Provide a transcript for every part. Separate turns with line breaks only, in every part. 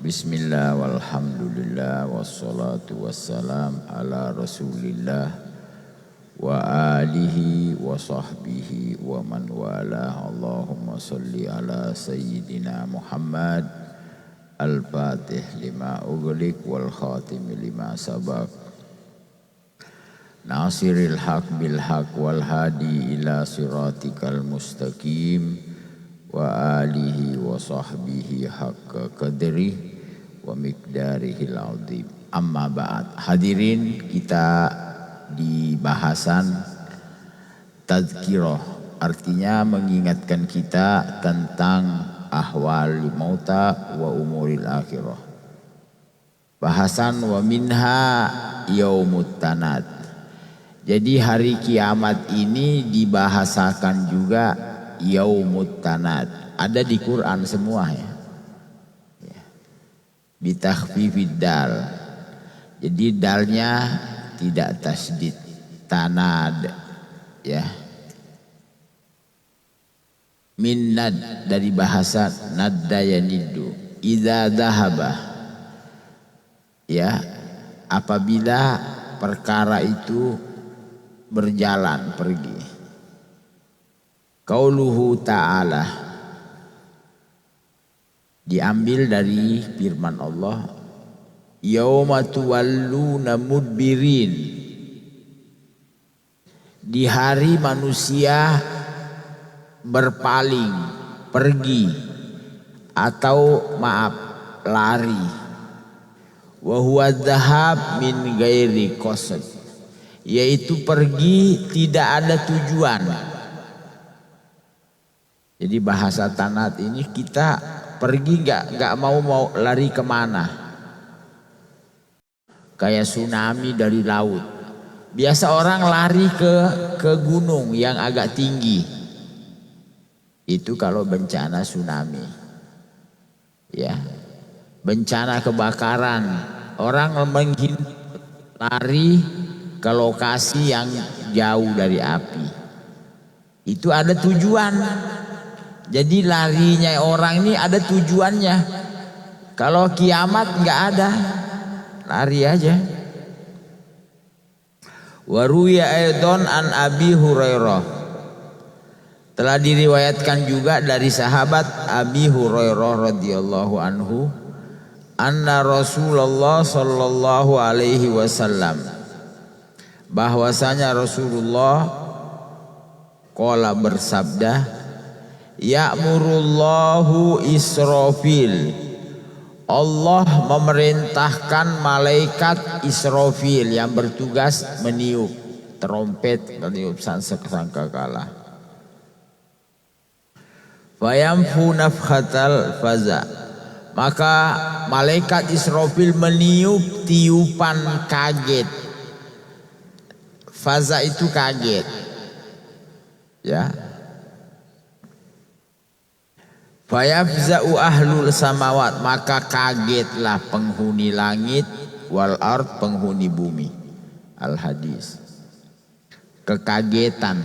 Bismillah walhamdulillah wassalatu wassalam ala rasulillah wa alihi wa sahbihi wa man walah. Allahumma salli ala sayyidina Muhammad al-fatih lima ughliq wal khatim lima sabaq nasiril haq bil haq wal hadi ila siratikal mustaqim wa alihi wa sahbihi haqqa qadri wa miqdarihil azim. Amma ba'd. Hadirin, kita di bahasan tazkirah, artinya mengingatkan kita tentang ahwal mauta wa umuril akhirah. Bahasan wa minha yaumut tanad. Jadi hari kiamat ini dibahasakan juga yaumut tanad. Ada di Quran semua ya. Bitakhfifid dal. Jadi dalnya tidak tasdid, tanad ya. Min nad dari bahasa nadda yaniddu. Idza dhahaba ya, apabila perkara itu berjalan pergi. Qauluhu ta'ala, diambil dari firman Allah, yauma tuwalluna mudbirin, di hari manusia berpaling, pergi atau maaf lari. Wa huwa dhahab min ghairi qasd, yaitu pergi tidak ada tujuan. Jadi bahasa tanat ini kita pergi nggak mau lari kemana. Kayak tsunami dari laut. Biasa orang lari ke gunung yang agak tinggi. Itu kalau bencana tsunami. Ya. Bencana kebakaran, orang lari ke lokasi yang jauh dari api. Itu ada tujuan. Jadi larinya orang ini ada tujuannya. Kalau kiamat nggak ada, lari aja. Waruya aidon an Abi Hurairah, telah diriwayatkan juga dari sahabat Abi Hurairah radhiyallahu anhu, anna Rasulullah sallallahu alaihi wasallam, bahwasanya Rasulullah qala bersabda, ya'murullahu Israfil, Allah memerintahkan malaikat Israfil yang bertugas meniup trompet, meniup sangkakala. Fayamfu nafkhatal faza, maka malaikat Israfil meniup tiupan kaget. Faza itu kaget ya. Fayafza'u ahlul samawat, maka kagetlah penghuni langit, wal ard, penghuni bumi. Al-hadis. Kekagetan.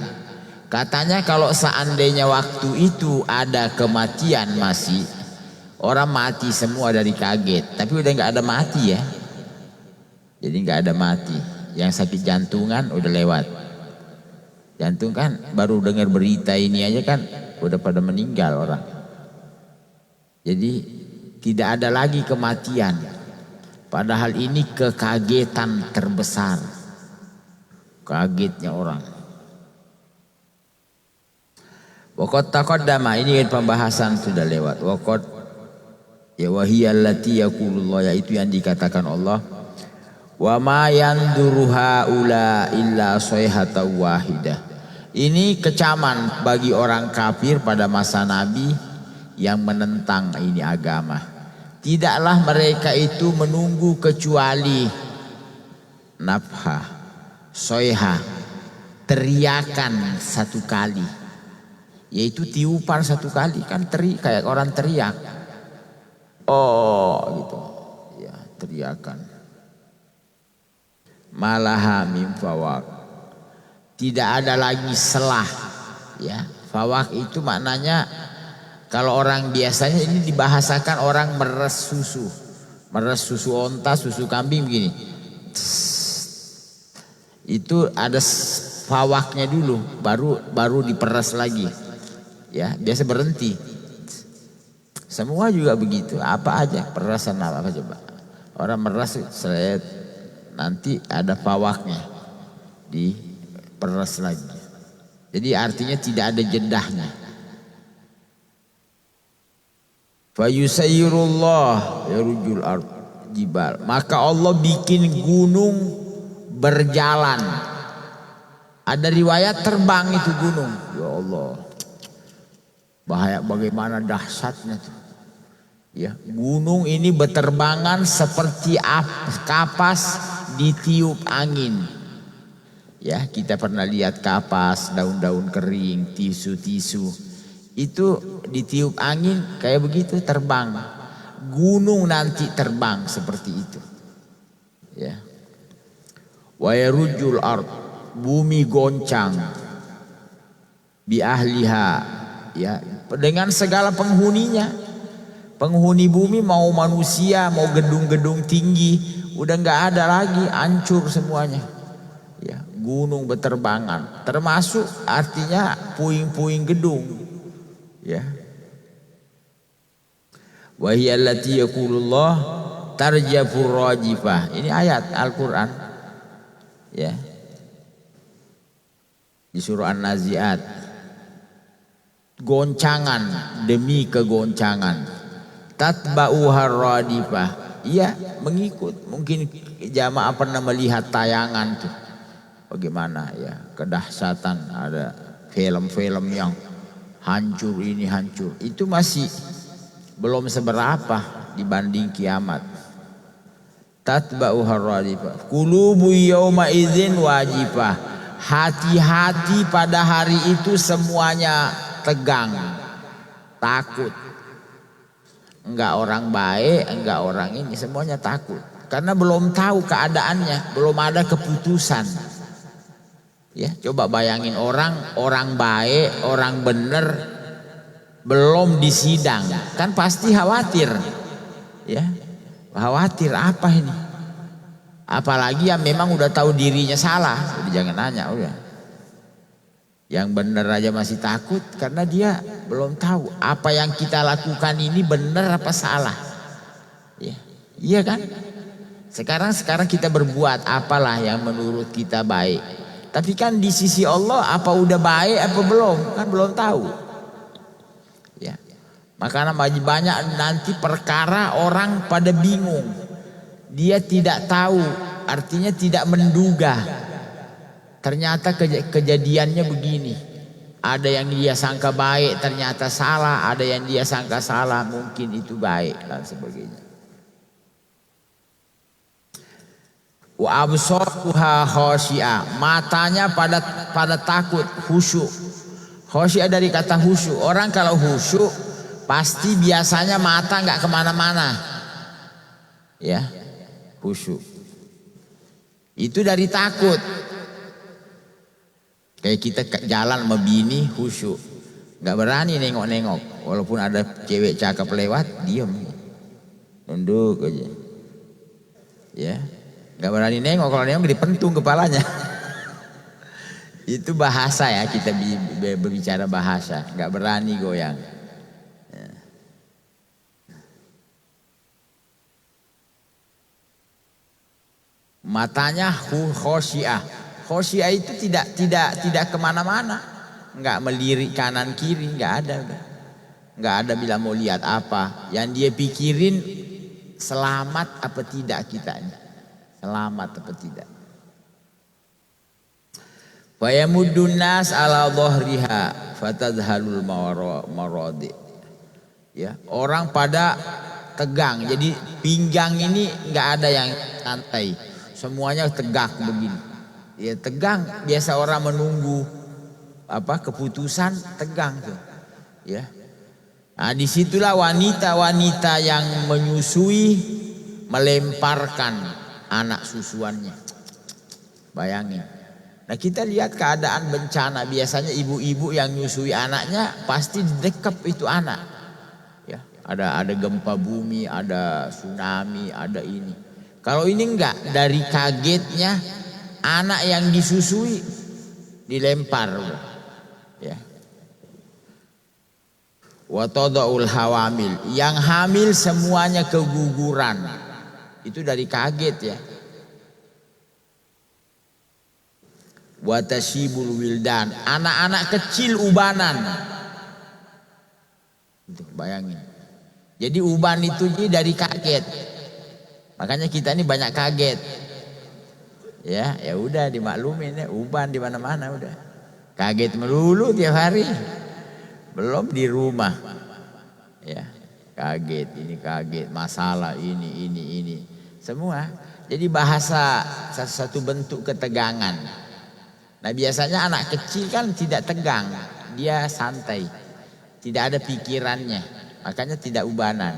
Katanya kalau seandainya waktu itu ada kematian masih, orang mati semua dari kaget. Tapi udah nggak ada mati ya. Jadi nggak ada mati. Yang sakit jantungan udah lewat. Jantung kan baru dengar berita ini aja kan udah pada meninggal orang. Jadi tidak ada lagi kematian. Padahal ini kekagetan terbesar. Kagetnya orang. Waqad taqaddama, ini pembahasan sudah lewat. Waqad ya wahiyallati yaqulullah, yaitu yang dikatakan Allah, wa ma yanduru haula illa sayhata wahidah. Ini kecaman bagi orang kafir pada masa Nabi yang menentang ini agama. Tidaklah mereka itu menunggu kecuali nafha, soyha, teriakan satu kali, yaitu tiupan satu kali. Kan kayak orang teriak, oh gitu ya, teriakan. Malaha min fawaq, tidak ada lagi selah ya. Fawaq itu maknanya, kalau orang biasanya ini dibahasakan orang meres susu. Meres susu onta, susu kambing begini. Itu ada fawaknya dulu, baru diperas lagi. Ya, biasa berhenti. Semua juga begitu. Apa aja perasan apa coba? Orang meras seret, nanti ada fawaknya, diperas lagi. Jadi artinya tidak ada jedahnya. Fayusayyirullah yarujul ard jibal. Maka Allah bikin gunung berjalan. Ada riwayat terbang itu gunung. Ya Allah. Bahaya bagaimana dahsyatnya tuh. Ya, gunung ini berterbangan seperti kapas ditiup angin. Ya, kita pernah lihat kapas, daun-daun kering, tisu-tisu. Itu ditiup angin kayak begitu terbang. Gunung nanti terbang seperti itu. Ya. Wa yarujul ard, bumi goncang bi ahliha, ya, dengan segala penghuninya. Penghuni bumi mau manusia, mau gedung-gedung tinggi, udah nggak ada lagi, hancur semuanya. Ya, gunung berterbangan, termasuk artinya puing-puing gedung. Ya. Wa hiya allati yaqulullah tarjafur rajifah. Ini ayat Al-Qur'an. Ya. Di surah An-Nazi'at. Goncangan demi kegoncangan. Tatba'uhar radifah. Iya, mengikut. Mungkin jamaah pernah melihat tayangan tuh. Bagaimana ya, kedahsyatan, ada film-film yang hancur ini hancur. Itu masih belum seberapa dibanding kiamat. Tatba'uhar radifah. Qulubu yawma idzin wajifah. Hati-hati pada hari itu semuanya tegang, takut. Enggak orang baik, enggak orang ini, semuanya takut. Karena belum tahu keadaannya, belum ada keputusan. Ya, coba bayangin orang baik, orang benar belum disidang, kan pasti khawatir. Ya, khawatir apa ini? Apalagi yang memang udah tahu dirinya salah, udah jangan nanya udah. Yang benar aja masih takut karena dia belum tahu apa yang kita lakukan ini benar apa salah. Ya, iya kan? Sekarang kita berbuat apalah yang menurut kita baik. Tapi kan di sisi Allah apa udah baik apa belum? Kan belum tahu. Ya. Makanya banyak nanti perkara orang pada bingung. Dia tidak tahu, artinya tidak menduga. Ternyata kejadiannya begini. Ada yang dia sangka baik ternyata salah, ada yang dia sangka salah mungkin itu baik dan sebagainya. Wa absaruha khasyi'ah, matanya pada takut, khusyuk. Khasyi'ah dari kata khusyuk. Orang kalau khusyuk pasti biasanya mata nggak kemana-mana. Ya, khusyuk. Itu dari takut. Kayak kita jalan sama bini khusyuk, nggak berani nengok-nengok, walaupun ada cewek cakep lewat, diam, nunduk aja, ya, nggak berani nengok, kalau nengok dipentung kepalanya. Itu bahasa ya, kita berbicara bahasa, nggak berani goyang. Ya. Matanya khosyiah. Khosyiah itu tidak kemana-mana, nggak melirik kanan kiri, nggak ada bila mau lihat apa. Yang dia pikirin selamat apa tidak kita ini, selamat apa tidak. Fayamuddun nas ala dhahriha fatadhalul maradi. Ya, orang pada tegang, jadi pinggang ini nggak ada yang santai, semuanya tegak begini. Ya tegang, biasa orang menunggu keputusan tegang tuh. Ya. Nah, disitulah wanita-wanita yang menyusui melemparkan anak susuannya. Bayangin. Nah, kita lihat keadaan bencana, biasanya ibu-ibu yang menyusui anaknya pasti dekep itu anak. Ya. Ada gempa bumi, ada tsunami, ada ini. Kalau ini enggak, dari kagetnya anak yang disusui dilempar, ya. Wa tadaul hawamil, yang hamil semuanya keguguran. Itu dari kaget, ya. Wa tashibul wildan, anak-anak kecil ubanan. Itu bayangin. Jadi uban itu dari kaget. Makanya kita ini banyak kaget. Ya udah dimaklumin ya, uban di mana-mana udah. Kaget melulu tiap hari. Belum di rumah. Ya, kaget, ini kaget, masalah ini. Semua. Jadi bahasa satu bentuk ketegangan. Nah, biasanya anak kecil kan tidak tegang, dia santai. Tidak ada pikirannya. Makanya tidak ubanan.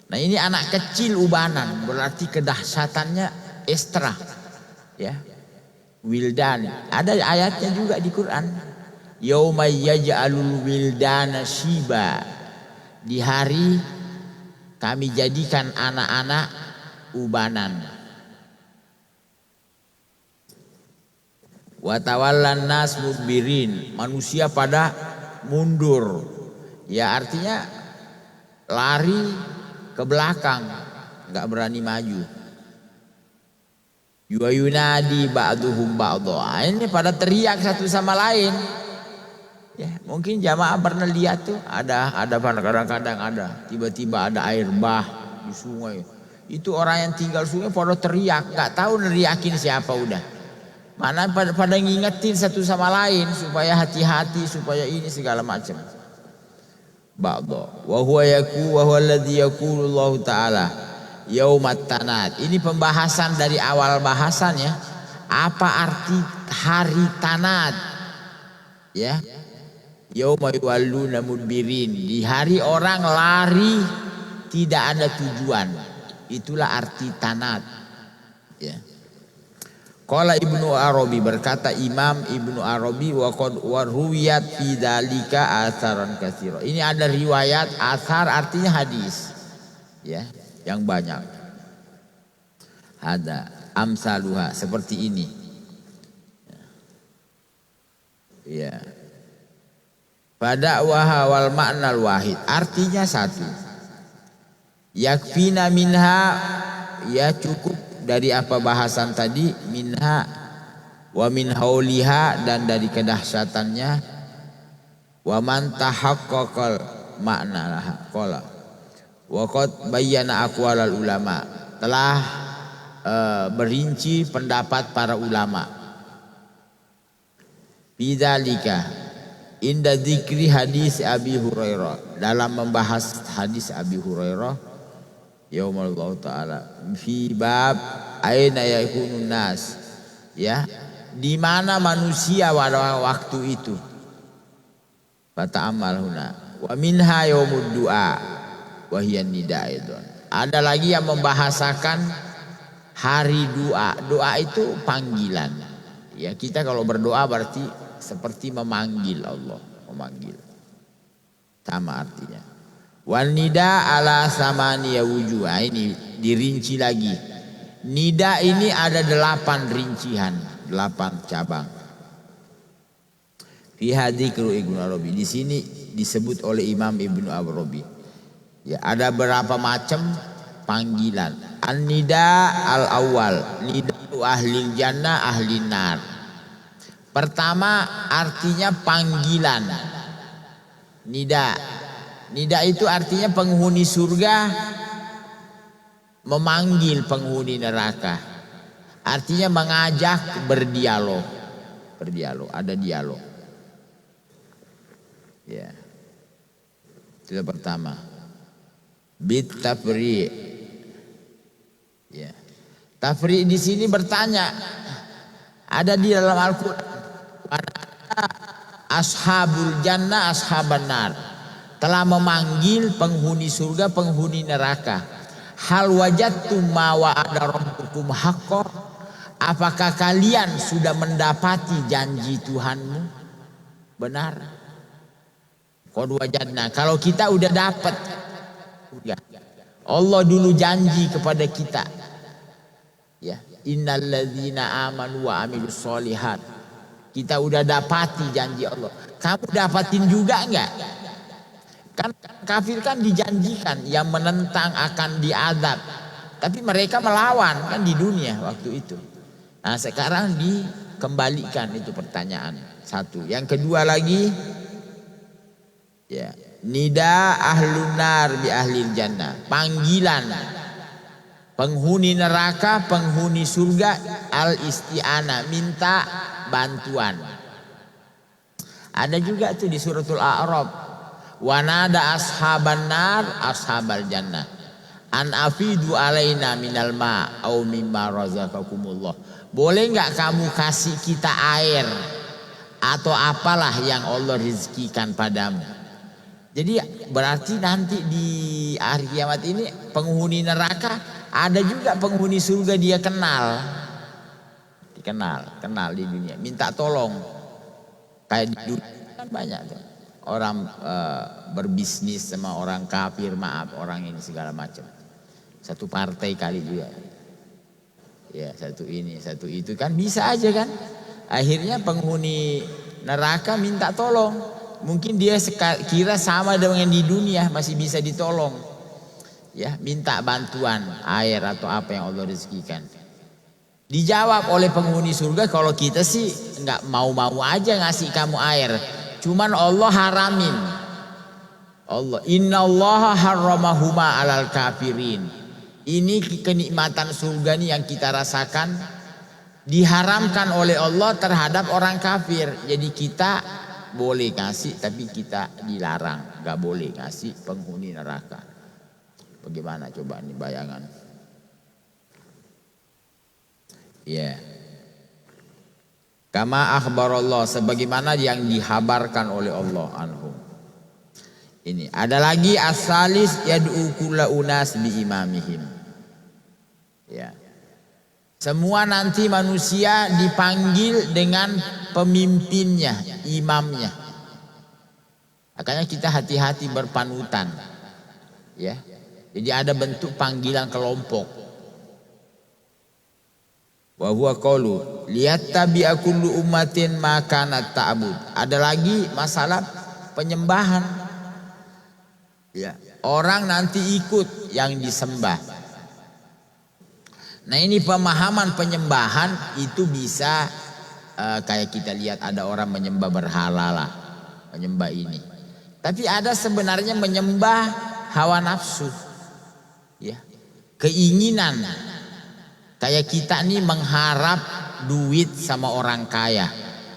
Nah, ini anak kecil ubanan, berarti kedahsyatannya ekstra. Ya. Wildan, ada ayatnya juga di Quran. Yauma yaj'alul wildana shiba. Di hari kami jadikan anak-anak ubanan. Wa tawallan nas mudbirin, manusia pada mundur. Ya artinya lari ke belakang, nggak berani maju. Yunadi ba'duhum ba'dha. Ini pada teriak satu sama lain. Ya, mungkin jamaah pernah lihat tuh, ada kadang-kadang ada tiba-tiba ada air bah di sungai. Itu orang yang tinggal sungai pada teriak, nggak tahu neriakin siapa udah. Mana pada ngingetin satu sama lain supaya hati-hati, supaya ini segala macam. Ba'dha wa huwa alladhi yaqulu Allah taala yaumat tanad. Ini pembahasan dari awal bahasan ya. Apa arti hari tanad? Ya. Yauma yuwalluna mudbirin, di hari orang lari tidak ada tujuan. Itulah arti tanad. Ya. Qala Ibnu Arabi, berkata Imam Ibnu Arabi, wa qad warwiyat fi dzalika atsaran katsira. Ini ada riwayat, atsar artinya hadis. Ya, yang banyak. Ada amsaluha, seperti ini. Ya. Pada wal ma'nal wahid, artinya satu. Yakfina minha, ya cukup dari apa bahasan tadi, minha wa min hauliha, dan dari kedahsyatannya, wa man tahaqqaqal ma'naha qala wa qad bayyana aqwalal ulama, telah berinci pendapat para ulama. Bidzalika inda dzikri hadis Abi Hurairah, dalam membahas hadis Abi Hurairah yaumallahu ta'ala fi bab aina yakunun nas, ya, di mana manusia pada waktu itu. Fata'amal huna wa minha yaumud du'a wa hiya nidaidun. Ada lagi yang membahasakan hari doa. Doa itu panggilan. Ya, kita kalau berdoa berarti seperti memanggil Allah, memanggil. Sama artinya. Wan nida ala samaniya wujuh. Ini dirinci lagi. Nida ini ada 8 rincian, 8 cabang. Fi hadzikru Ibnu Arabi. Di sini disebut oleh Imam Ibnu Arabi. Ya, ada berapa macam panggilan. An-nida al-awwal, nida ahli jannah ahli nar. Pertama artinya panggilan. Nida. Nida itu artinya penghuni surga memanggil penghuni neraka. Artinya mengajak berdialog. Berdialog, ada dialog. Ya. Itu yang pertama. Bit tafri. Ya. Tafri di sini bertanya. Ada di dalam Al-Qur'an. Ashabul jannah ashaban nar, telah memanggil penghuni surga penghuni neraka. Hal wajadtum ma wa'ada rabbukum haqqan, apakah kalian sudah mendapati janji Tuhanmu benar? Qad wajadna. Kalau kita udah dapat, Allah dulu janji kepada kita. Ya, innalladzina amanu wa amilus solihat. Kita udah dapati janji Allah. Kamu dapatin juga enggak? Kan kafir kan dijanjikan yang menentang akan diazab. Tapi mereka melawan kan di dunia waktu itu. Nah, sekarang dikembalikan itu pertanyaan. Satu. Yang kedua lagi, ya, nida ahlun nar bi ahlil jannah. Panggilan penghuni neraka, penghuni surga, al-isti'anah, minta bantuan. Ada juga tuh di suratul A'raf. Wa nada ashaban nar ashabal jannah an afidu alaina minal ma au mimma razaqakumullah. Boleh enggak kamu kasih kita air atau apalah yang Allah rezekikan padamu. Jadi berarti nanti di hari kiamat ini penghuni neraka ada juga penghuni surga dia kenal di dunia, minta tolong. Kayak di dunia kan banyak tuh orang berbisnis sama orang kafir, maaf orang ini segala macam. Satu partai kali juga. Ya, satu ini, satu itu kan bisa aja kan. Akhirnya penghuni neraka minta tolong. Mungkin dia kira sama dengan di dunia masih bisa ditolong. Ya, minta bantuan air atau apa yang Allah rezekikan. Dijawab oleh penghuni surga, kalau kita sih nggak mau-mau aja ngasih kamu air. Cuman Allah haramin. Innallaha harramahuma alal kafirin. Ini kenikmatan surga nih yang kita rasakan diharamkan oleh Allah terhadap orang kafir. Jadi kita boleh kasih tapi kita dilarang, nggak boleh kasih penghuni neraka. Bagaimana coba nih bayangan? Ya. Kama akhbarallah, sebagaimana yang dihabarkan oleh Allah anhum. Ini ada lagi asalis yad'u kulla unas bi imamihim. Ya. Semua nanti manusia dipanggil dengan pemimpinnya, imamnya. Makanya kita hati-hati berpanutan. Ya. Jadi ada bentuk panggilan kelompok. Wa huwa qaulu liyattabi'a kullu ummatin ma kanat ta'bud. Ada lagi masalah penyembahan. Ya, orang nanti ikut yang disembah. Nah, ini pemahaman penyembahan itu bisa kayak kita lihat ada orang menyembah berhala lah, menyembah ini. Tapi ada sebenarnya menyembah hawa nafsu. Ya, keinginan. Kayak kita nih mengharap duit sama orang kaya.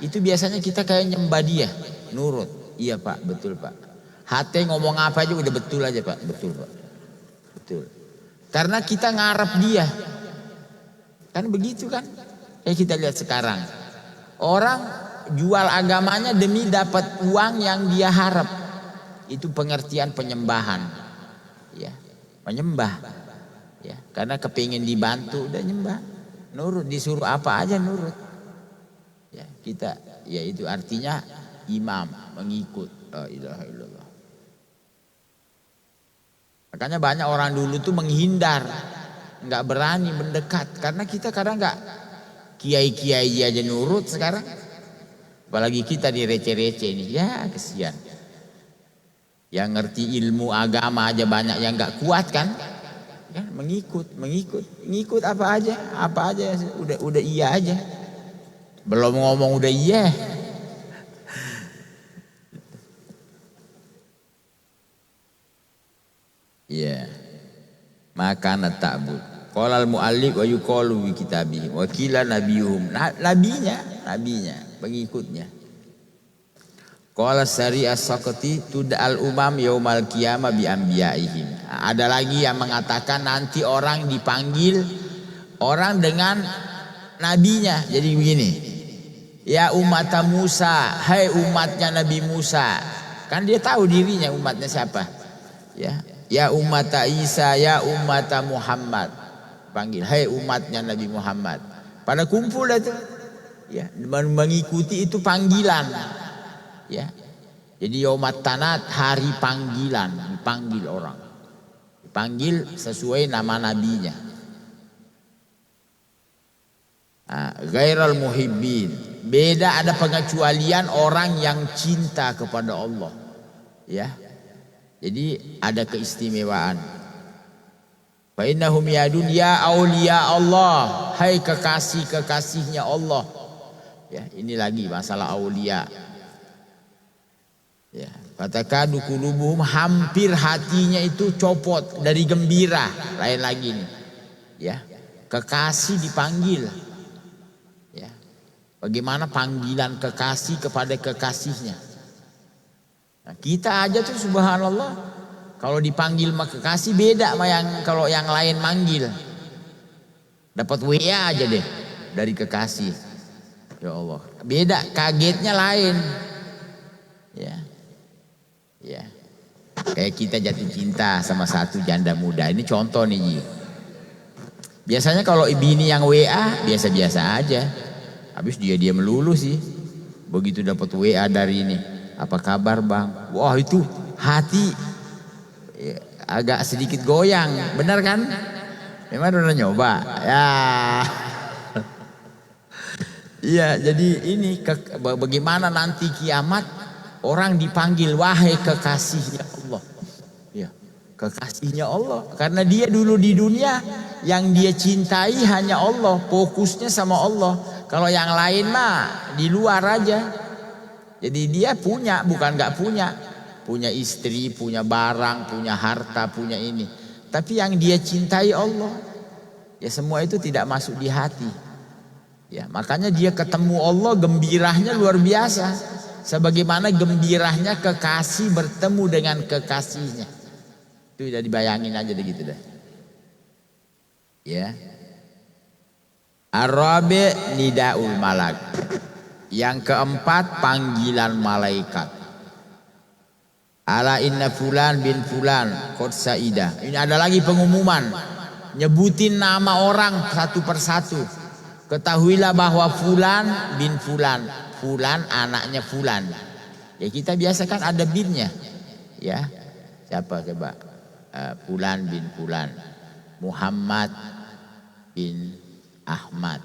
Itu biasanya kita kayak nyembah dia. Nurut. Iya Pak, betul Pak. Hati ngomong apa aja udah betul aja Pak. Betul Pak. Betul. Karena kita ngarep dia. Kan begitu kan. Kayak kita lihat sekarang. Orang jual agamanya demi dapat uang yang dia harap. Itu pengertian penyembahan. Ya, menyembah. Ya, karena kepingin dibantu udah nyembah, nurut, disuruh apa aja nurut. Ya, kita, ya itu artinya imam, mengikut. La ilaha illallah. Makanya banyak orang dulu tuh menghindar, nggak berani mendekat, karena kita kadang nggak kiai-kiai aja nurut sekarang, apalagi kita direce-rece nih, ya kesian. Yang ngerti ilmu agama aja banyak yang nggak kuat kan. Ya, mengikut apa aja udah iya aja, belum ngomong udah iya. Iya, maka ta'bud. Qala al-mu'allif wa yuqalu bi kitabihi wa qila nabiyuhum, nabinya pengikutnya. Qala Sari as-Saqati tud'al umam yaumal qiyamah bi anbiya'ihim. Ada lagi yang mengatakan nanti orang dipanggil orang dengan nabinya. Jadi begini. Ya umat Musa, hai umatnya Nabi Musa. Kan dia tahu dirinya umatnya siapa. Ya, ya umat Isa, ya umat Muhammad. Panggil, hai umatnya Nabi Muhammad. Pada kumpul itu. Ya, mengikuti itu panggilan. Ya, Jadi yaumat tanat, hari panggilan, dipanggil orang. Dipanggil sesuai nama nabinya. Ghairal muhibbin. Beda, ada pengecualian orang yang cinta kepada Allah. Ya. Jadi ada keistimewaan. Fa innahum yadun ya auliya Allah, hai kekasih-kekasihnya Allah. Ya, ini lagi masalah aulia. Ya, fatakadu qulubuhum, hampir hatinya itu copot dari gembira. Lain lagi nih. Ya, kekasih dipanggil. Ya. Bagaimana panggilan kekasih kepada kekasihnya? Nah, kita aja tuh subhanallah, kalau dipanggil sama kekasih beda sama yang kalau yang lain manggil. Dapat WA aja deh dari kekasih. Ya Allah, beda, kagetnya lain. Ya. Ya. Kayak kita jatuh cinta sama satu janda muda. Ini contoh nih, Ji. Biasanya kalau bini yang WA biasa-biasa aja. Habis dia melulu sih. Begitu dapat WA dari ini, apa kabar bang? Wah itu hati ya, agak sedikit goyang, benar kan? Memang udah nyoba, ya. Iya, jadi ini bagaimana nanti kiamat orang dipanggil wahai kekasihnya Allah. Ya, kekasihnya Allah. Karena dia dulu di dunia yang dia cintai hanya Allah, fokusnya sama Allah. Kalau yang lain mah di luar aja. Jadi dia punya, bukan nggak punya. Punya istri, punya barang, punya harta, punya ini. Tapi yang dia cintai Allah. Ya semua itu tidak masuk di hati. Ya, makanya dia ketemu Allah gembirahnya luar biasa. Sebagaimana gembirahnya kekasih bertemu dengan kekasihnya. Itu udah dibayangin aja deh gitu dah. Ya. Ar-rabi' nidaul malak. Yang keempat panggilan malaikat. Ala inna fulan bin fulan qad saidah. Ini ada lagi pengumuman. Nyebutin nama orang satu persatu. Ketahuilah bahwa fulan bin fulan, fulan anaknya fulan. Ya kita biasa kan ada binnya. Ya. Siapa coba? Fulan bin fulan. Muhammad bin Ahmad.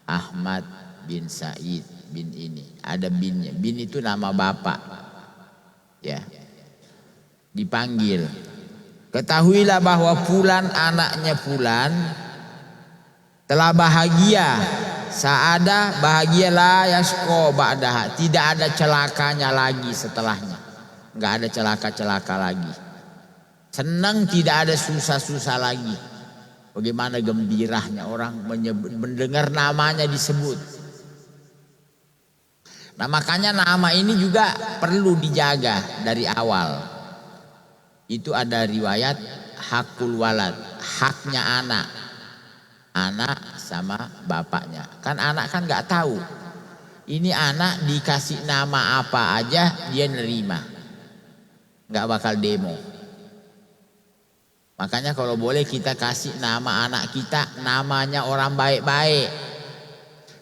Ahmad bin Said bin ini. Ada binnya. Bin itu nama bapak. Ya. Dipanggil. Ketahuilah bahwa fulan anaknya fulan telah bahagia. Sa'ada bahagialah yasqa ba'daha. Tidak ada celakanya lagi setelahnya. Enggak ada celaka-celaka lagi. Senang, tidak ada susah-susah lagi. Bagaimana gembiranya orang mendengar namanya disebut. Nah makanya nama ini juga perlu dijaga dari awal. Itu ada riwayat hakul walad, haknya anak. Anak sama bapaknya. Kan anak kan gak tahu. Ini anak dikasih nama apa aja dia nerima. Gak bakal demo. Makanya kalau boleh kita kasih nama anak kita namanya orang baik-baik.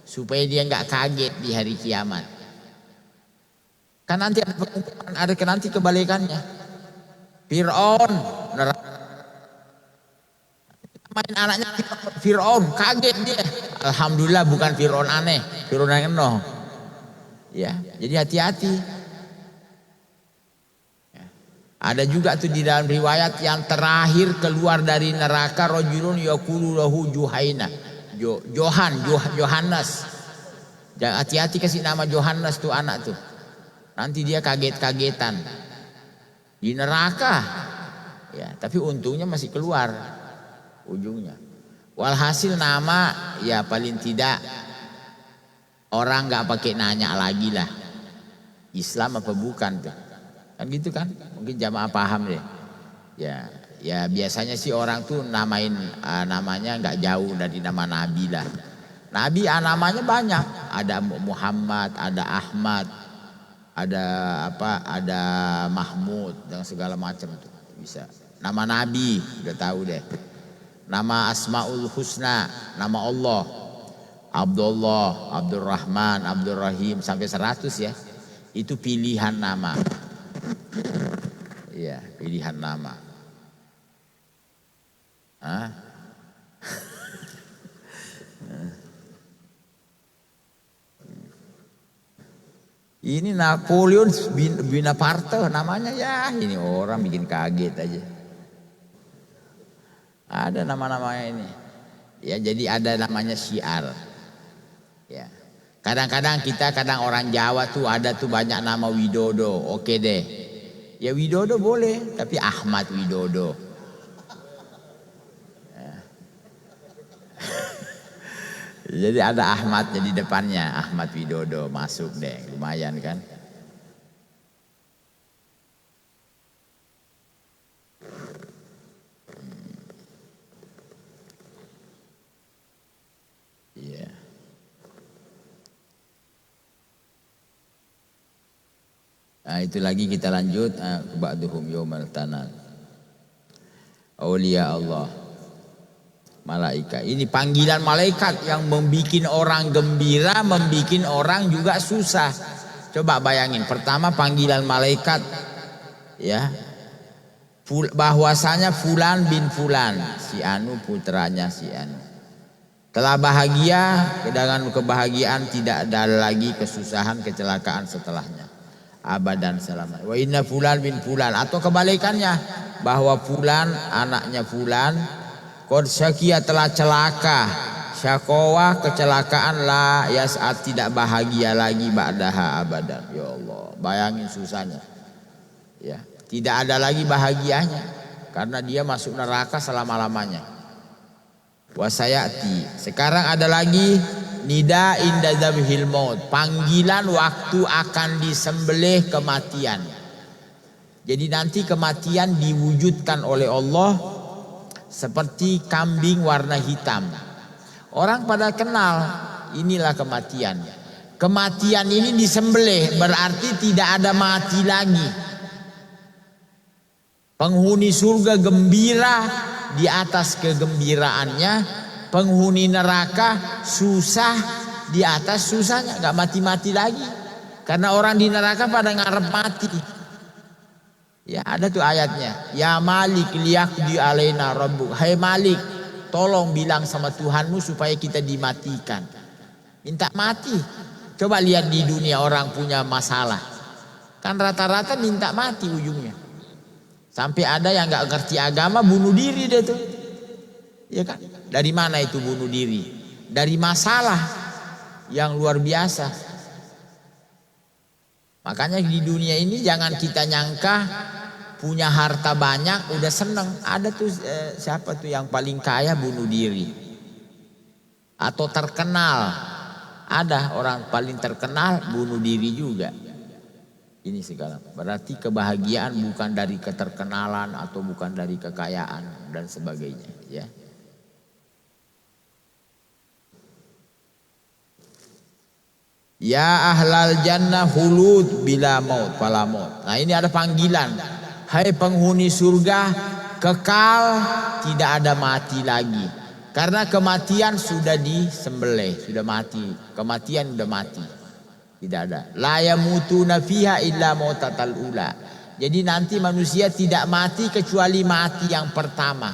Supaya dia gak kaget di hari kiamat. Kan nanti ada pengumuman, ada nanti kebalikannya. Fir'aun main anaknya Fir'aun, kaget dia. Alhamdulillah bukan Fir'aun aneh, Fir'aun yang enoh. Ya, jadi hati-hati. Ya. Ada juga tuh di dalam riwayat yang terakhir keluar dari neraka rajulun yaqulu lahu Juhaina. Johannes. Jangan hati-hati kasih nama Johannes tuh anak tuh. Nanti dia kaget-kagetan. Di neraka. Ya, tapi untungnya masih keluar ujungnya. Walhasil nama ya paling tidak orang nggak pakai nanya lagi lah. Islam apa bukan tuh. Kan gitu kan? Mungkin jamaah paham deh. Ya biasanya sih orang tuh namain namanya nggak jauh dari nama Nabi lah. Nabi namanya banyak. Ada Muhammad, ada Ahmad, ada apa? Ada Mahmud dan segala macam tuh bisa. Nama Nabi udah tahu deh. Nama Asmaul Husna, nama Allah. Abdullah, Abdurrahman, Abdurrahim sampai 100 ya. Itu pilihan nama. Iya, pilihan nama. Hah? Ini Napoleon Bonaparte namanya, ya ini orang bikin kaget aja. Ada nama-namanya ini. Ya jadi ada namanya syiar. Ya. Kadang-kadang orang Jawa tuh ada tuh banyak nama Widodo. Oke deh. Ya Widodo boleh, tapi Ahmad Widodo. Ya. Jadi ada Ahmad jadi depannya, Ahmad Widodo masuk deh, lumayan kan. Iya. Nah, itu lagi kita lanjut ba'duhum yaumal tanal. Aulia Allah. Malaikat. Ini panggilan malaikat yang membikin orang gembira, membikin orang juga susah. Coba bayangin, pertama panggilan malaikat ya. Bahwasanya fulan bin fulan, si anu putranya si anu. Telah bahagia, dengan kebahagiaan tidak ada lagi kesusahan, kecelakaan setelahnya. Abadan selamat. Wa inna fulan bin fulan, atau kebalikannya, bahwa fulan anaknya fulan qad syakia telah celaka, syakowa kecelakaan, la yas'at tidak bahagia lagi ba'daha abadan. Ya Allah, bayangin susahnya. Ya, tidak ada lagi bahagianya karena dia masuk neraka selama-lamanya. Wasayati, sekarang ada lagi nida inda dzabhil maut, panggilan waktu akan disembelih kematian. Jadi nanti kematian diwujudkan oleh Allah seperti kambing warna hitam. Orang pada kenal inilah kematian. Kematian ini disembelih berarti tidak ada mati lagi. Penghuni surga gembira di atas kegembiraannya, penghuni neraka susah di atas susahnya, nggak mati-mati lagi. Karena orang di neraka pada ngarep mati. Ya ada tuh ayatnya. Ya Malik liyaqdi alaina rabbuk. Hai Malik, tolong bilang sama Tuhanmu supaya kita dimatikan. Minta mati. Coba lihat di dunia orang punya masalah. Kan rata-rata minta mati ujungnya. Sampai ada yang nggak ngerti agama bunuh diri deh tuh. Ya kan? Dari mana itu bunuh diri? Dari masalah yang luar biasa. Makanya di dunia ini jangan kita nyangka punya harta banyak udah seneng. Ada tuh siapa tuh yang paling kaya bunuh diri. Atau terkenal. Ada orang paling terkenal bunuh diri juga. Ini segala. Berarti kebahagiaan bukan dari keterkenalan atau bukan dari kekayaan dan sebagainya, ya. Ya ahlal jannah hulud bila maut fala maut. Nah, ini ada panggilan. Hai penghuni surga, kekal, tidak ada mati lagi. Karena kematian sudah disembelih, sudah mati. Kematian sudah mati. Tidak ada. La yamutuna fiha illa mautatal ula. Jadi nanti manusia tidak mati kecuali mati yang pertama.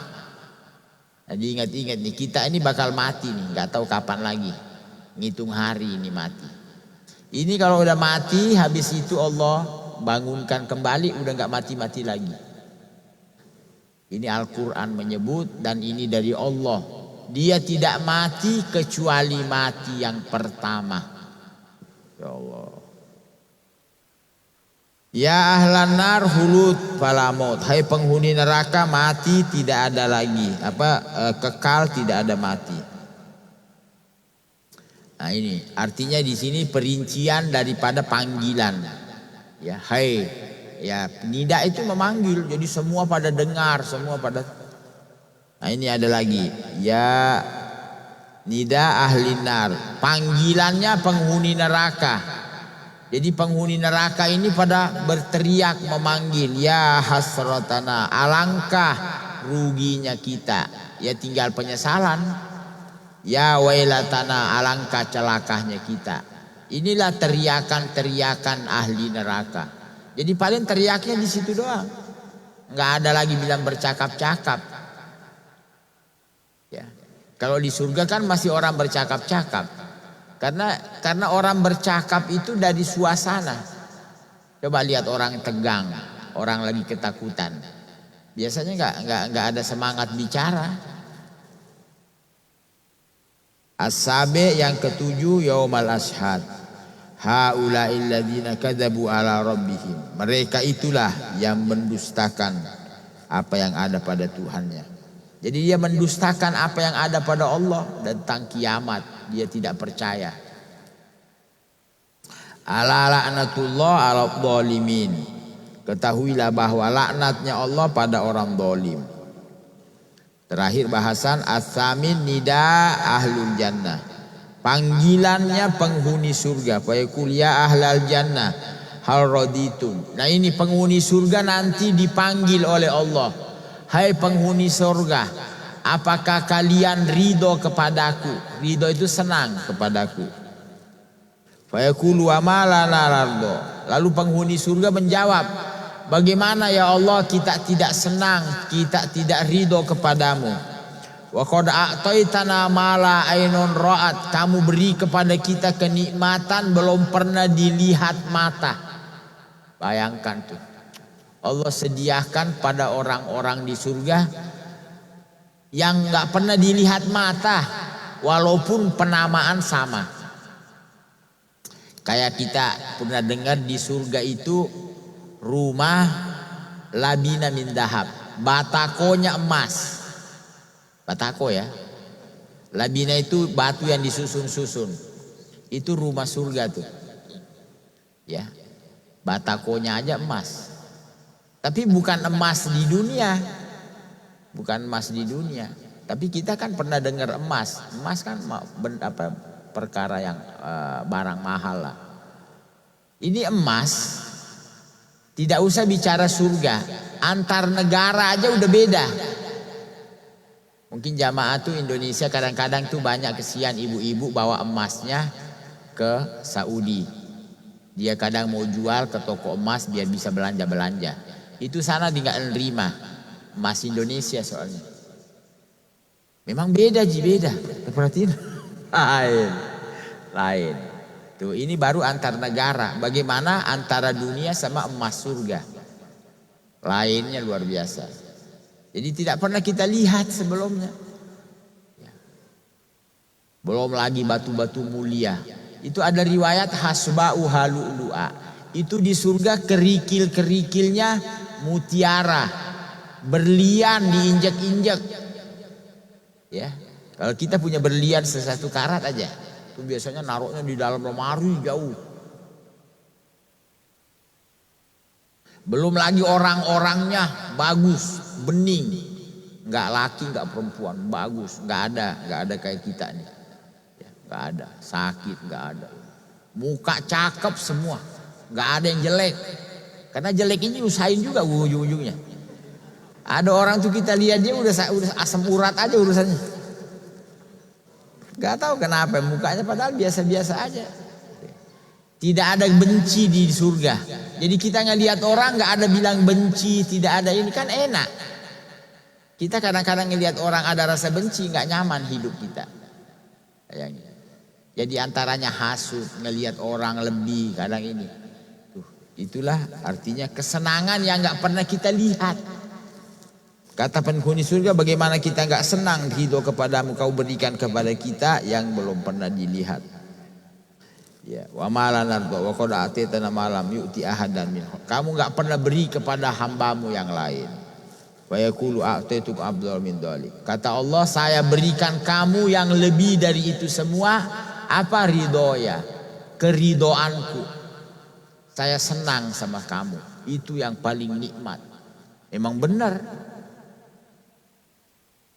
Jadi ingat-ingat nih, kita ini bakal mati nih, nggak tahu kapan lagi. Ngitung hari ini mati. Ini kalau udah mati, habis itu Allah bangunkan kembali, udah nggak mati-mati lagi. Ini Al-Quran menyebut dan ini dari Allah. Dia tidak mati kecuali mati yang pertama. Ya Allah. Ya ahlan nar hulud fala maut. Hai penghuni neraka, mati tidak ada lagi. Kekal tidak ada mati. Nah ini artinya di sini perincian daripada panggilan. Ya hai, ya nida itu memanggil. Jadi semua pada dengar, semua pada. Nah ini ada lagi. Ya nida ahli nar, panggilannya penghuni neraka. Jadi penghuni neraka ini pada berteriak memanggil, ya hasratana, alangkah ruginya kita. Ya tinggal penyesalan. Ya wailatana, alangkah celakanya kita. Inilah teriakan-teriakan ahli neraka. Jadi paling teriaknya di situ doang. Nggak ada lagi bilang bercakap-cakap. Ya. Kalau di surga kan masih orang bercakap-cakap. Karena orang bercakap itu dari suasana. Coba lihat orang tegang, orang lagi ketakutan. Biasanya nggak ada semangat bicara. As-sabi yang ketujuh yaumal ashad. Haula'il ladzina kadzabu ala rabbihim. Mereka itulah yang mendustakan apa yang ada pada Tuhannya. Jadi dia mendustakan apa yang ada pada Allah dan tentang kiamat. Dia tidak percaya. Ala la'natullah ala dhalimin. Ketahuilah bahwa laknatnya Allah pada orang zalim. Terakhir bahasan as-samin nida ahlul jannah. Panggilannya penghuni surga. Fa yaqul ya ahlal jannah hal raditum. Nah ini penghuni surga nanti dipanggil oleh Allah. Hai penghuni surga, apakah kalian ridho kepadaku? Ridho itu senang kepadaku. Fa yaqulu wa ma lana ridho. Lalu penghuni surga menjawab, bagaimana ya Allah kita tidak senang, kita tidak ridho kepadamu. Wa qad a'taitana ma la ainun ra'at. Kamu beri kepada kita kenikmatan belum pernah dilihat mata. Bayangkan tuh. Allah sediakan pada orang-orang di surga yang nggak pernah dilihat mata, walaupun penamaan sama. Kayak kita pernah dengar di surga itu rumah labina min dahab, batakonya emas. Batako ya, labina itu batu yang disusun-susun. Itu rumah surga tuh, ya. Batakonya aja emas. Tapi bukan emas di dunia, bukan emas di dunia. Tapi kita kan pernah dengar emas. Emas kan perkara yang barang mahal lah. Ini emas, tidak usah bicara surga. Antar negara aja udah beda. Mungkin jamaah tuh Indonesia kadang-kadang tuh banyak kesian ibu-ibu bawa emasnya ke Saudi. Dia kadang mau jual ke toko emas biar bisa belanja-belanja. Itu sana dia nggak nerima emas Indonesia soalnya. Memang beda beda. Perhatiin. Lain. Tuh ini baru antar negara. Bagaimana antara dunia sama emas surga. Lainnya luar biasa. Jadi tidak pernah kita lihat sebelumnya. Belum lagi batu-batu mulia. Itu ada riwayat hasba'u halu'lu'a. Itu di surga kerikil-kerikilnya mutiara. Berlian diinjak-injak. Ya. Kalau kita punya berlian sesatu karat aja. Itu biasanya naruhnya di dalam lemari jauh. Belum lagi orang-orangnya bagus, bening, nggak laki nggak perempuan, bagus, nggak ada kayak kita nih, ya, nggak ada, sakit nggak ada, muka cakep semua, nggak ada yang jelek, karena jelek ini usahain juga ujung-ujungnya. Ada orang tuh kita lihat dia udah asam urat aja urusannya, nggak tahu kenapa mukanya padahal biasa-biasa aja. Tidak ada benci di surga. Jadi kita ngelihat orang nggak ada bilang benci, tidak ada, ini kan enak. Kita kadang-kadang ngelihat orang ada rasa benci, nggak nyaman hidup kita. Jadi antaranya hasut, ngelihat orang lebih kadang ini. Itulah artinya kesenangan yang nggak pernah kita lihat. Kata penghuni surga, bagaimana kita nggak senang ridho kepadamu, kau berikan kepada kita yang belum pernah dilihat. Ya, wa malanar wa qad atitana malam yu'ti ahadan min. Kamu enggak pernah beri kepada hambamu yang lain. Wa yaqulu a'taitu abdul min dzalik. Kata Allah, saya berikan kamu yang lebih dari itu semua. Apa ridhoya? Keridhoanku. Saya senang sama kamu. Itu yang paling nikmat. Memang benar.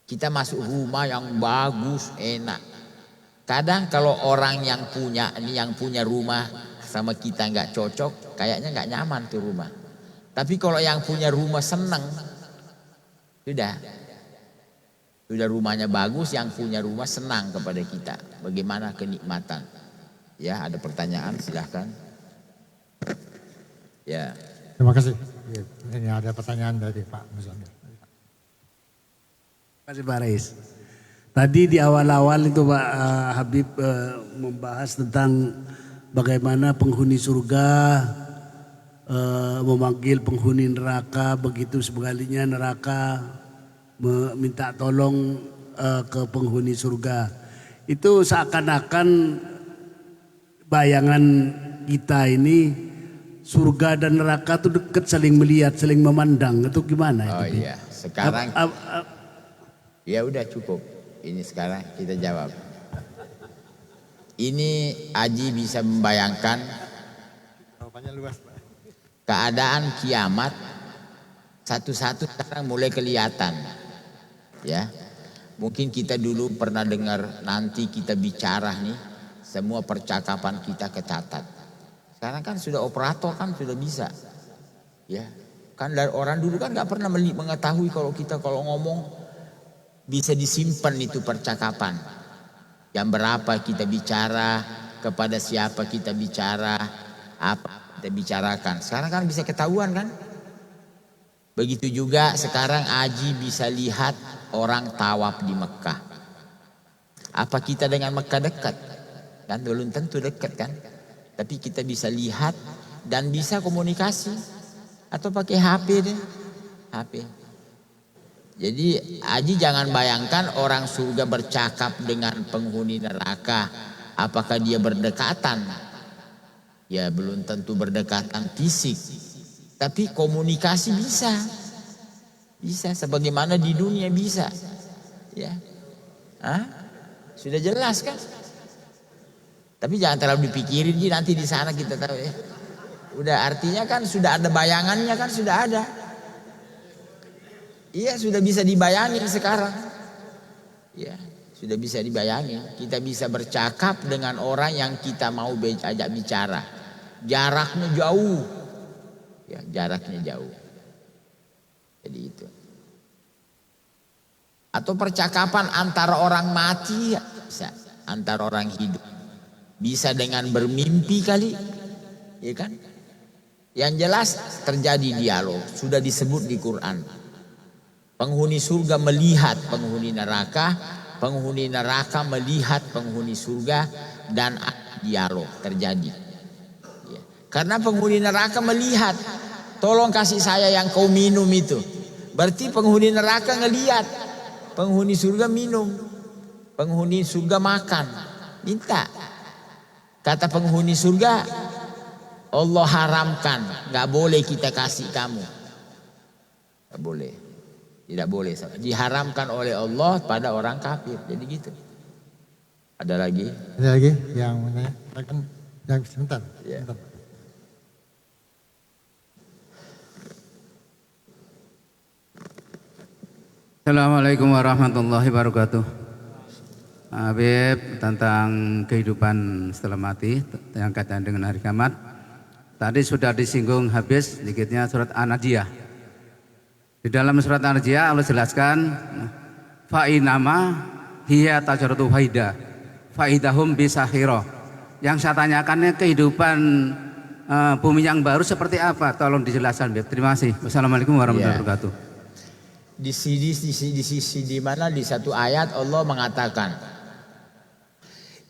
Kita masuk rumah yang bagus, enak. Kadang kalau orang yang punya rumah sama kita nggak cocok, kayaknya nggak nyaman tuh rumah. Tapi kalau yang punya rumah seneng, sudah rumahnya bagus, yang punya rumah senang kepada kita. Bagaimana kenikmatan? Ya, ada pertanyaan silahkan. Ya.
Terima kasih. Ini ada pertanyaan dari Pak Muzamil.
Terima kasih Pak Rais. Tadi di awal-awal itu Pak Habib membahas tentang bagaimana penghuni surga memanggil penghuni neraka, begitu sebaliknya neraka meminta tolong ke penghuni surga. Itu seakan-akan bayangan kita ini surga dan neraka itu dekat, saling melihat, saling memandang. Itu gimana?
Oh
itu?
iya, sekarang ya udah cukup. Ini sekarang kita jawab. Ini Aji bisa membayangkan keadaan kiamat satu-satu sekarang mulai kelihatan. Ya, mungkin kita dulu pernah dengar nanti kita bicara nih, semua percakapan kita kecatat. Sekarang kan sudah operator kan sudah bisa. Ya, kan dari orang dulu kan nggak pernah mengetahui kalau kita kalau ngomong bisa disimpan itu percakapan. Jam berapa kita bicara, kepada siapa kita bicara, apa kita bicarakan. Sekarang kan bisa ketahuan kan. Begitu juga sekarang Aji bisa lihat orang tawaf di Mekah. Apa kita dengan Mekah dekat? Kan belum tentu dekat kan. Tapi kita bisa lihat dan bisa komunikasi. Atau pakai HP deh. HP. Jadi Aji jangan bayangkan orang surga bercakap dengan penghuni neraka. Apakah dia berdekatan? Ya belum tentu berdekatan fisik. Tapi komunikasi bisa. Bisa sebagaimana di dunia bisa. Ya. Hah? Sudah jelas kan? Tapi jangan terlalu dipikirin nanti di sana kita tahu ya. Udah artinya kan sudah ada bayangannya kan sudah ada. Iya sudah bisa dibayangin sekarang. Ya sudah bisa dibayangin. Kita bisa bercakap dengan orang yang kita mau ajak bicara. Jaraknya jauh. Ya jaraknya jauh. Jadi itu. Atau percakapan antara orang mati ya bisa. Antara orang hidup. Bisa dengan bermimpi kali. Ya kan. Yang jelas terjadi dialog. Sudah disebut di Quran. Penghuni surga melihat penghuni neraka melihat penghuni surga dan dialog terjadi. Ya. Karena penghuni neraka melihat, tolong kasih saya yang kau minum itu. Berarti penghuni neraka ngelihat, penghuni surga minum, penghuni surga makan, minta. Kata penghuni surga, Allah haramkan, nggak boleh kita kasih kamu, nggak boleh. Tidak boleh, diharamkan oleh Allah pada orang kafir. Jadi gitu. Ada lagi?
Ada lagi yang menanya? Yang sebentar.
Ya.
Sebentar.
Assalamualaikum warahmatullahi wabarakatuh. Habib, tentang kehidupan setelah mati yang kaitan dengan hari kiamat. Tadi sudah disinggung habis sedikitnya surat An-Najiyah. Di dalam surat An-Najiyah Allah jelaskan fa'inama hiya tajaratu faida faidahum bisahiro. Yang saya tanyakannya kehidupan bumi yang baru seperti apa? Tolong dijelaskan, Beb. Terima kasih. Wassalamualaikum warahmatullahi wabarakatuh.
Di sisi di mana di satu ayat Allah mengatakan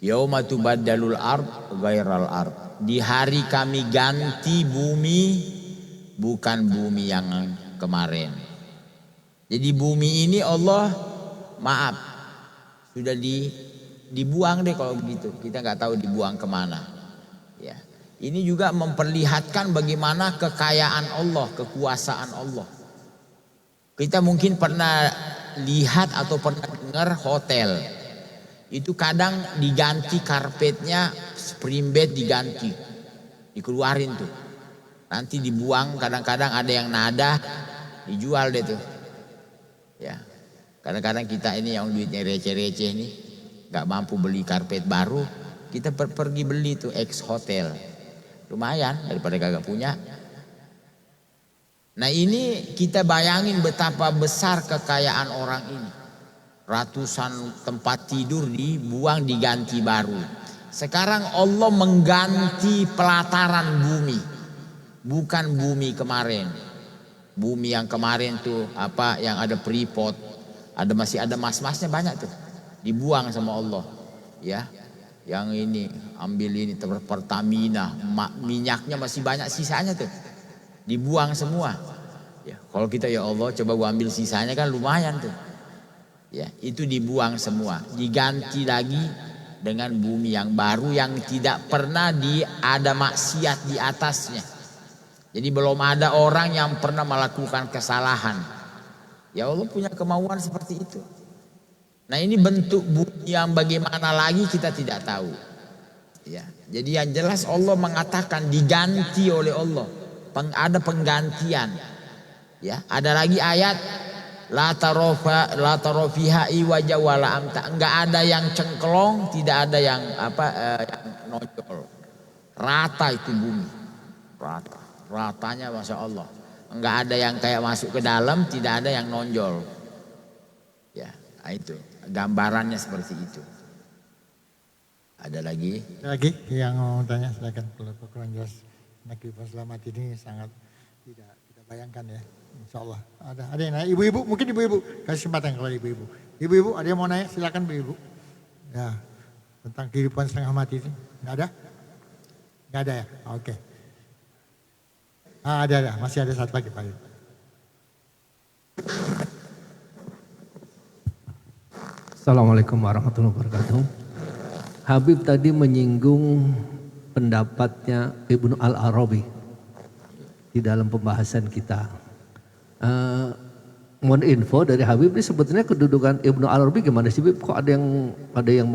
yauma tubaddalul ard ghairal ard. Di hari kami ganti bumi bukan bumi yang kemarin. Jadi bumi ini Allah maaf sudah dibuang deh kalau begitu. Kita nggak tahu dibuang kemana. Ya, ini juga memperlihatkan bagaimana kekayaan Allah, kekuasaan Allah. Kita mungkin pernah lihat atau pernah dengar hotel itu kadang diganti karpetnya, spring bed diganti, dikeluarin tuh. Nanti dibuang, kadang-kadang ada yang nada, dijual deh tuh. Ya, kadang-kadang kita ini yang duitnya receh-receh nih, nggak mampu beli karpet baru, kita pergi beli tuh ex hotel, lumayan daripada kagak punya. Nah ini kita bayangin betapa besar kekayaan orang ini, ratusan tempat tidur dibuang diganti baru. Sekarang Allah mengganti pelataran bumi. Bukan bumi kemarin. Bumi yang kemarin tuh apa yang ada Freeport, masih ada mas-masnya banyak tuh. Dibuang sama Allah. Ya. Yang ini ambil ini Pertamina, minyaknya masih banyak sisanya tuh. Dibuang semua. Ya, kalau kita ya Allah coba gua ambil sisanya kan lumayan tuh. Ya, itu dibuang semua, diganti lagi dengan bumi yang baru yang tidak pernah ada maksiat di atasnya. Jadi belum ada orang yang pernah melakukan kesalahan. Ya Allah punya kemauan seperti itu. Nah ini bentuk bumi yang bagaimana lagi kita tidak tahu. Ya, jadi yang jelas Allah mengatakan diganti oleh Allah. Ada penggantian. Ya, ada lagi ayat la tarofiha iwaja wala amta. Enggak ada yang cengkelong, tidak ada yang yang nonjol. Rata itu bumi. Ratanya Masya Allah. Enggak ada yang kayak masuk ke dalam, tidak ada yang nonjol. Ya, itu gambarannya seperti itu. Ada lagi?
Ada lagi yang mau tanya, silakan. Kalau kurang jelas Nabi Selamat ini sangat tidak kita bayangkan ya. Insya Allah. Ada yang nanya, ibu-ibu, mungkin ibu-ibu. Kasih kesempatan kalau ibu-ibu. Ibu-ibu ada yang mau nanya, silakan ibu-ibu. Ya, tentang kehidupan setengah mati ini. Nggak ada? Nggak ada ya? Oke. Ada. Masih ada satu lagi Pak.
Assalamualaikum warahmatullahi wabarakatuh. Habib tadi menyinggung pendapatnya Ibnu Al-Arabi di dalam pembahasan kita. Mohon info dari Habib ini sebetulnya kedudukan Ibnu Al-Arabi gimana sih Habib? Kok ada yang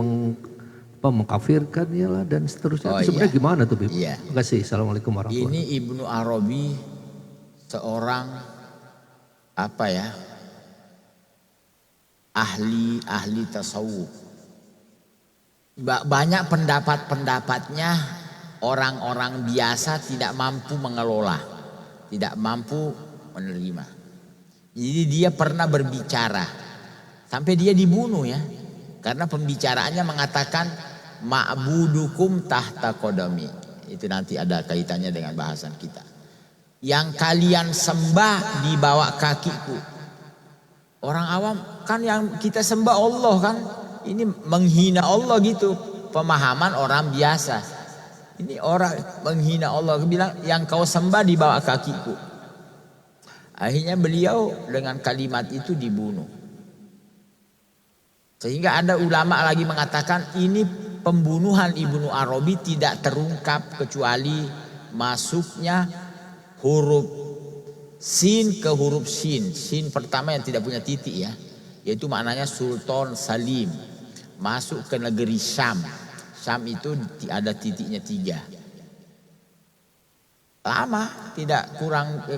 mengkafirkannya lah dan seterusnya. Itu sebenarnya gimana tuh Habib?
Iya.
Terima kasih. Assalamualaikum warahmatullahi wabarakatuh.
Ini Ibnu Arabi seorang ahli tasawuf. Banyak pendapat-pendapatnya orang-orang biasa tidak mampu mengelola, tidak mampu menerima. Jadi dia pernah berbicara sampai dia dibunuh ya, karena pembicaraannya mengatakan ma'budukum tahta qadami. Itu nanti ada kaitannya dengan bahasan kita. Yang kalian sembah di bawah kakiku. Orang awam kan yang kita sembah Allah kan. Ini menghina Allah gitu. Pemahaman orang biasa. Ini orang menghina Allah. Bilang yang kau sembah di bawah kakiku. Akhirnya beliau dengan kalimat itu dibunuh. Sehingga ada ulama lagi mengatakan ini pembunuhan Ibnu Arabi tidak terungkap kecuali masuknya huruf sin ke huruf sin. Sin pertama yang tidak punya titik ya. Yaitu maknanya Sultan Salim. Masuk ke negeri Syam. Syam itu ada titiknya 3. Lama, tidak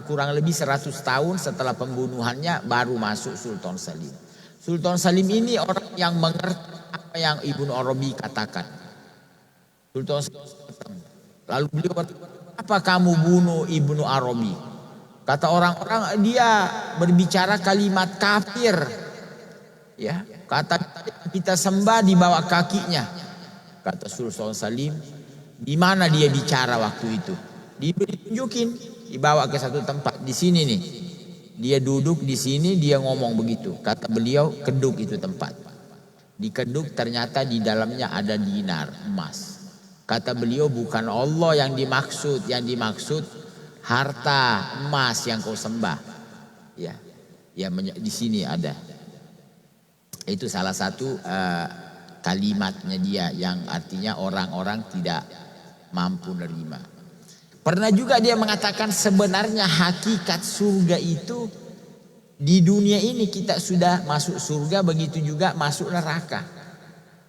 kurang lebih 100 tahun setelah pembunuhannya baru masuk Sultan Salim. Sultan Salim ini orang yang mengerti apa yang Ibnu Arabi katakan. Sultan Salim. Lalu beliau berkata, apa kamu bunuh Ibnu Arabi? Kata orang-orang dia berbicara kalimat kafir. Ya, kata kita sembah di bawah kakinya. Kata Sultan Salim, di mana dia bicara waktu itu? Ditunjukin, dibawa ke satu tempat di sini nih. Dia duduk di sini, dia ngomong begitu. Kata beliau, keduk itu tempat. Di keduk ternyata di dalamnya ada dinar emas. Kata beliau bukan Allah yang dimaksud harta emas yang kau sembah. Ya, di sini ada. Itu salah satu kalimatnya dia yang artinya orang-orang tidak mampu menerima. Pernah juga dia mengatakan sebenarnya hakikat surga itu di dunia ini kita sudah masuk surga, begitu juga masuk neraka.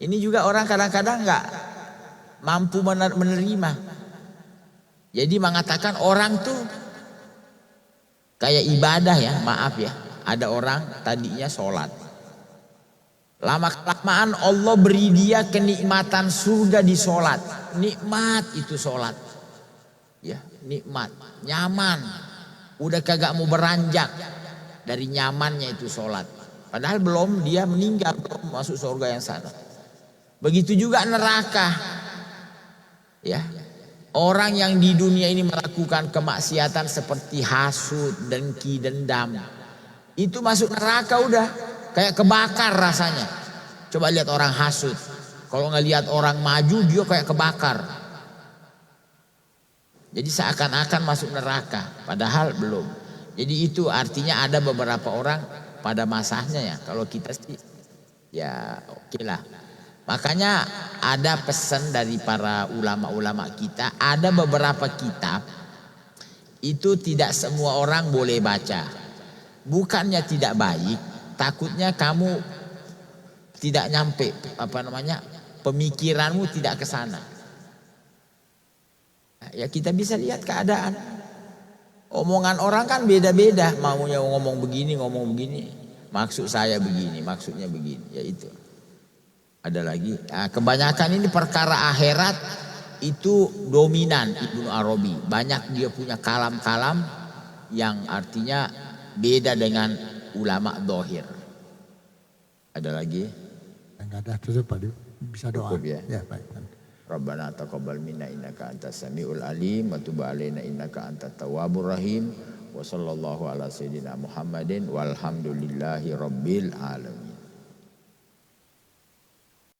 Ini juga orang kadang-kadang nggak mampu menerima. Jadi mengatakan orang tuh kayak ibadah ya, maaf ya. Ada orang tadinya sholat. Lama-kelamaan Allah beri dia kenikmatan surga di sholat. Nikmat itu sholat. Ya, nikmat, nyaman. Udah kagak mau beranjak dari nyamannya itu sholat. Padahal belum dia meninggal, belum masuk surga yang sana. Begitu juga neraka. Ya, Orang yang di dunia ini melakukan kemaksiatan seperti hasut, dengki, dendam, itu masuk neraka udah. Kayak kebakar rasanya. Coba lihat orang hasut. Kalau ngelihat orang maju dia kayak kebakar. Jadi seakan-akan masuk neraka. Padahal belum. Jadi itu artinya ada beberapa orang pada masanya ya. Kalau kita sih ya oke lah. Makanya ada pesan dari para ulama-ulama kita, ada beberapa kitab itu tidak semua orang boleh baca. Bukannya tidak baik, takutnya kamu tidak nyampe pemikiranmu tidak ke sana. Ya kita bisa lihat keadaan. Omongan orang kan beda-beda, maunya ngomong begini, maksud saya begini, maksudnya begini, ya itu. Ada lagi, kebanyakan ini perkara akhirat itu dominan Ibnu Arabi. Banyak dia punya kalam-kalam yang artinya beda dengan ulama zahir. Ada lagi?
Enggak ada, tutup Pak, bisa doa.
Cukup ya.
Ya, baik.
Rabbana taqabbal minna innaka antas samiul alim wa tub alaina innaka antat tawwabur rahim wa sallallahu ala sayidina Muhammadin walhamdulillahi rabbil alamin.